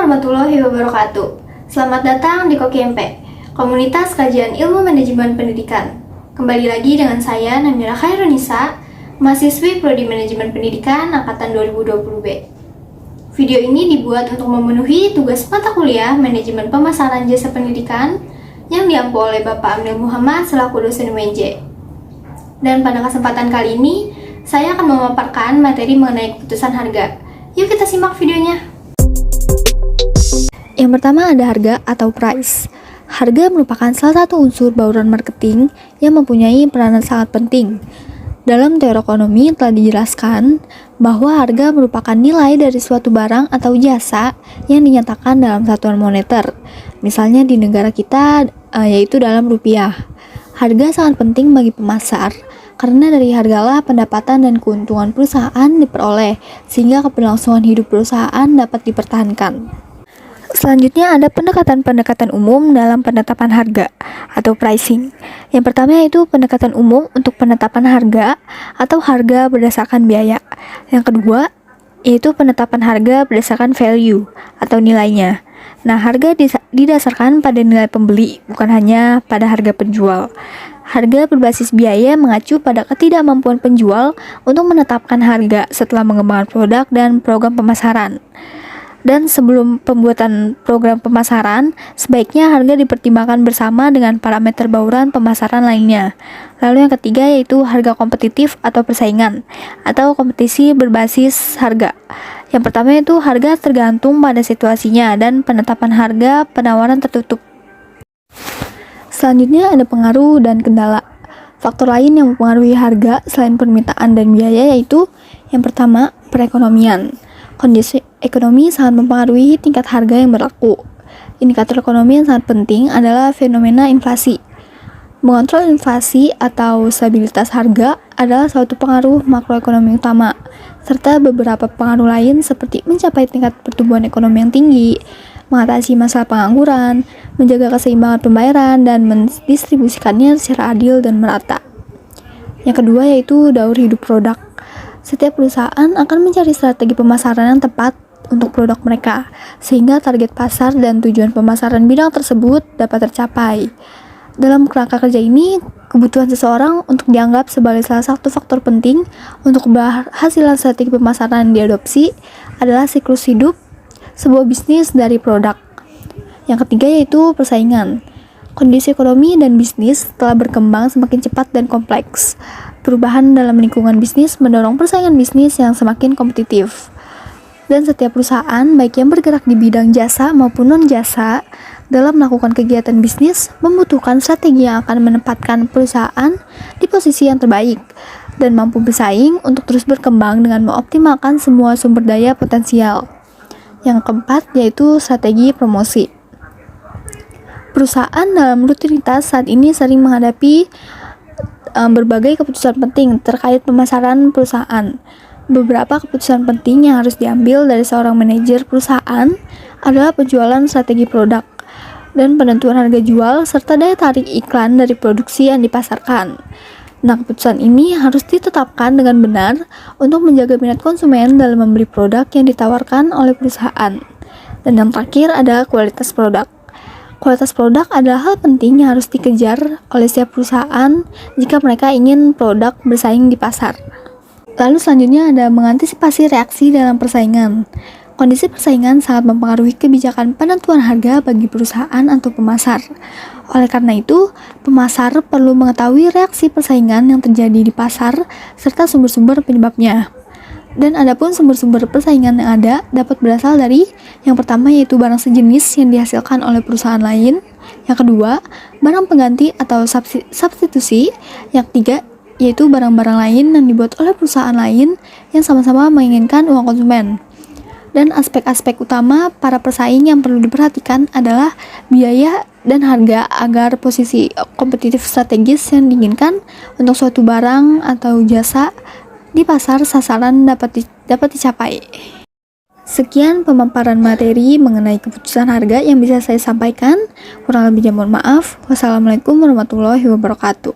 warahmatullahi wabarakatuh. Selamat datang di Kokempe, Komunitas Kajian Ilmu Manajemen Pendidikan. Kembali lagi dengan saya, Namira Khairunisa, mahasiswi Prodi Manajemen Pendidikan Angkatan 2020B. Video ini dibuat untuk memenuhi tugas mata kuliah Manajemen Pemasaran Jasa Pendidikan yang diampu oleh Bapak Amil Muhammad selaku dosen UNJ. Dan pada kesempatan kali ini, saya akan memaparkan materi mengenai keputusan harga. Yuk kita simak videonya. Yang pertama ada harga atau price. Harga merupakan salah satu unsur bauran marketing yang mempunyai peranan sangat penting. Dalam teori ekonomi telah dijelaskan bahwa harga merupakan nilai dari suatu barang atau jasa yang dinyatakan dalam satuan moneter. Misalnya di negara kita yaitu dalam rupiah. Harga sangat penting bagi pemasar karena dari hargalah pendapatan dan keuntungan perusahaan diperoleh sehingga keberlangsungan hidup perusahaan dapat dipertahankan. Selanjutnya ada pendekatan-pendekatan umum dalam penetapan harga atau pricing. Yang pertama yaitu pendekatan umum untuk penetapan harga atau harga berdasarkan biaya. Yang kedua yaitu penetapan harga berdasarkan value atau nilainya. Nah, harga didasarkan pada nilai pembeli, bukan hanya pada harga penjual. Harga berbasis biaya mengacu pada ketidakmampuan penjual untuk menetapkan harga setelah mengembangkan produk dan program pemasaran. Dan sebelum pembuatan program pemasaran, sebaiknya harga dipertimbangkan bersama dengan parameter bauran pemasaran lainnya. Lalu yang ketiga yaitu harga kompetitif atau persaingan, atau kompetisi berbasis harga. Yang pertama itu harga tergantung pada situasinya dan penetapan harga penawaran tertutup. Selanjutnya ada pengaruh dan kendala. Faktor lain yang mempengaruhi harga selain permintaan dan biaya yaitu yang pertama perekonomian. Kondisi ekonomi sangat mempengaruhi tingkat harga yang berlaku. Indikator ekonomi yang sangat penting adalah fenomena inflasi. Mengontrol inflasi atau stabilitas harga adalah suatu pengaruh makroekonomi utama, serta beberapa pengaruh lain seperti mencapai tingkat pertumbuhan ekonomi yang tinggi, mengatasi masalah pengangguran, menjaga keseimbangan pembayaran, dan mendistribusikannya secara adil dan merata. Yang kedua yaitu daur hidup produk. Setiap perusahaan akan mencari strategi pemasaran yang tepat untuk produk mereka, sehingga target pasar dan tujuan pemasaran bidang tersebut dapat tercapai. Dalam kerangka kerja ini, kebutuhan seseorang untuk dianggap sebagai salah satu faktor penting untuk keberhasilan strategi pemasaran diadopsi adalah siklus hidup sebuah bisnis dari produk. Yang ketiga yaitu persaingan. Kondisi ekonomi dan bisnis telah berkembang semakin cepat dan kompleks. Perubahan dalam lingkungan bisnis mendorong persaingan bisnis yang semakin kompetitif. Dan setiap perusahaan, baik yang bergerak di bidang jasa maupun non-jasa, dalam melakukan kegiatan bisnis membutuhkan strategi yang akan menempatkan perusahaan di posisi yang terbaik dan mampu bersaing untuk terus berkembang dengan mengoptimalkan semua sumber daya potensial. Yang keempat yaitu strategi promosi. Perusahaan dalam rutinitas saat ini sering menghadapi berbagai keputusan penting terkait pemasaran perusahaan. Beberapa keputusan penting yang harus diambil dari seorang manajer perusahaan adalah penjualan strategi produk dan penentuan harga jual serta daya tarik iklan dari produksi yang dipasarkan. Nah, keputusan ini harus ditetapkan dengan benar untuk menjaga minat konsumen dalam membeli produk yang ditawarkan oleh perusahaan. Dan yang terakhir adalah kualitas produk. Kualitas produk adalah hal penting yang harus dikejar oleh setiap perusahaan jika mereka ingin produk bersaing di pasar. Lalu selanjutnya ada mengantisipasi reaksi dalam persaingan. Kondisi persaingan sangat mempengaruhi kebijakan penentuan harga bagi perusahaan atau pemasar. Oleh karena itu, pemasar perlu mengetahui reaksi persaingan yang terjadi di pasar serta sumber-sumber penyebabnya. Dan adapun sumber-sumber persaingan yang ada dapat berasal dari yang pertama yaitu barang sejenis yang dihasilkan oleh perusahaan lain, yang kedua barang pengganti atau substitusi, yang ketiga yaitu barang-barang lain yang dibuat oleh perusahaan lain yang sama-sama menginginkan uang konsumen. Dan aspek-aspek utama para pesaing yang perlu diperhatikan adalah biaya dan harga agar posisi kompetitif strategis yang diinginkan untuk suatu barang atau jasa di pasar sasaran dapat dicapai. Sekian pemaparan materi mengenai keputusan harga yang bisa saya sampaikan. Kurang lebihnya mohon maaf. Wassalamualaikum warahmatullahi wabarakatuh.